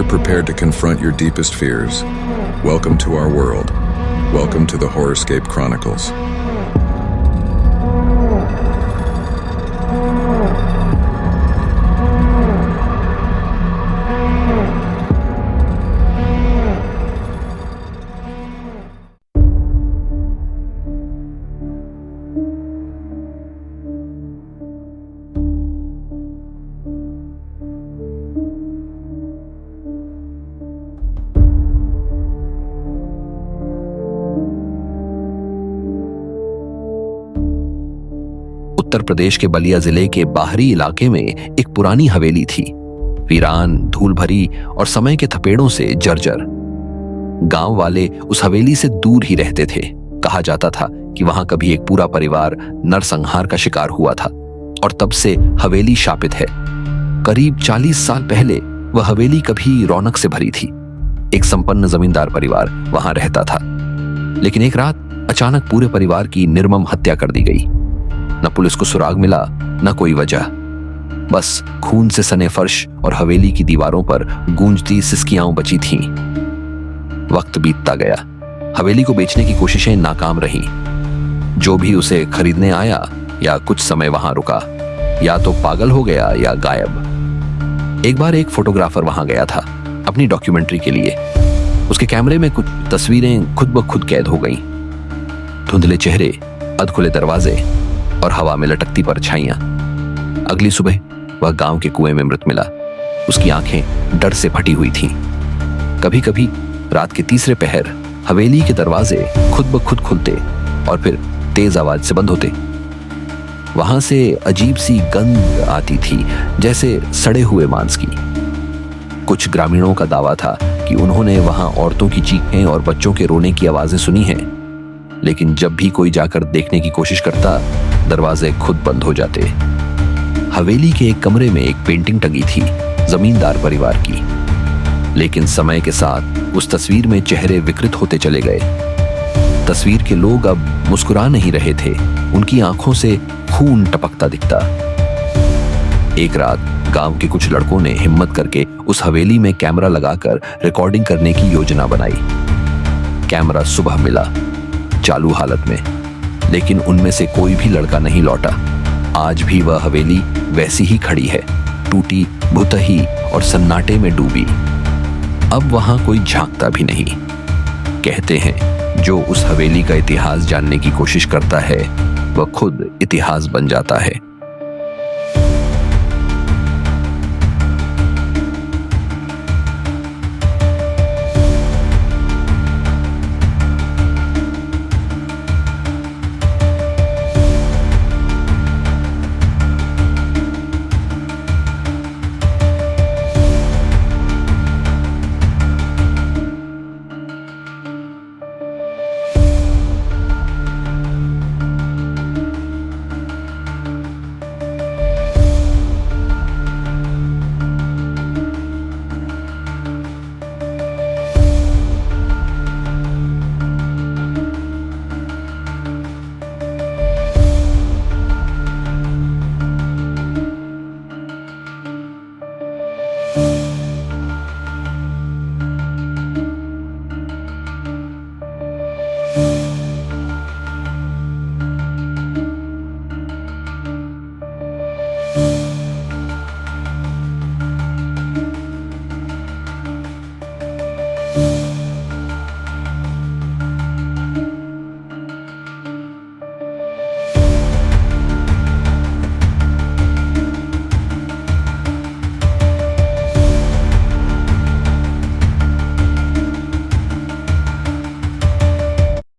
prepared to confront your deepest fears, welcome to our world. Welcome to the Horrorscape Chronicles. Uttar Pradesh के बलिया जिले के बाहरी इलाके में एक पुरानी हवेली थी, वीरान, धूल भरी और समय के थपेड़ों से जर्जर। गांव वाले उस हवेली से दूर ही रहते थे। कहा जाता था कि वहां कभी एक पूरा परिवार नरसंहार का शिकार हुआ था और तब से हवेली शापित है। करीब 40 साल पहले वह हवेली कभी रौनक से भरी थी। एक संपन्न जमींदार परिवार वहां रहता था, लेकिन एक रात अचानक पूरे परिवार की निर्मम हत्या कर दी गई। न पुलिस को सुराग मिला, न कोई वजह। बस खून से सने फर्श और हवेली की दीवारों पर गूंजती सिसकियां बची थीं। वक्त बीतता गया। हवेली को बेचने की कोशिशें नाकाम रहीं। जो भी उसे खरीदने आया या कुछ समय वहां रुका, या तो पागल हो गया या गायब। एक बार एक फोटोग्राफर वहां गया था अपनी डॉक्यूमेंट्री के लिए। उसके कैमरे में कुछ तस्वीरें खुद ब खुद कैद हो गईं। धुंधले चेहरे, अधखुले दरवाजे और हवा में लटकती परछाइयां। अगली सुबह वह गांव के कुएं में मृत मिला। उसकी आंखें डर से फटी हुई थीं। कभी कभी रात के तीसरे पहर हवेली के दरवाजे खुद ब खुद खुलते और फिर तेज आवाज से बंद होते। वहां से अजीब सी गंध आती थी, जैसे सड़े हुए मांस की। कुछ ग्रामीणों का दावा था कि उन्होंने वहां औरतों की चीखें और बच्चों के रोने की आवाजें सुनी हैं, लेकिन जब भी कोई जाकर देखने की कोशिश करता, दरवाजे खुद बंद हो जाते। हवेली के एक कमरे में एक पेंटिंग टंगी थी, जमींदार परिवार की, लेकिन समय के साथ उस तस्वीर में चेहरे विकृत होते चले गए। तस्वीर के लोग अब मुस्कुरा नहीं रहे थे, उनकी आंखों से खून टपकता दिखता। एक रात गांव के कुछ लड़कों ने हिम्मत करके उस हवेली में कैमरा लगाकर रिकॉर्डिंग करने की योजना बनाई। कैमरा सुबह मिला, चालू हालत में, लेकिन उनमें से कोई भी लड़का नहीं लौटा। आज भी वह हवेली वैसी ही खड़ी है, टूटी, भुतही और सन्नाटे में डूबी। अब वहां कोई झांकता भी नहीं। कहते हैं, जो उस हवेली का इतिहास जानने की कोशिश करता है, वह खुद इतिहास बन जाता है।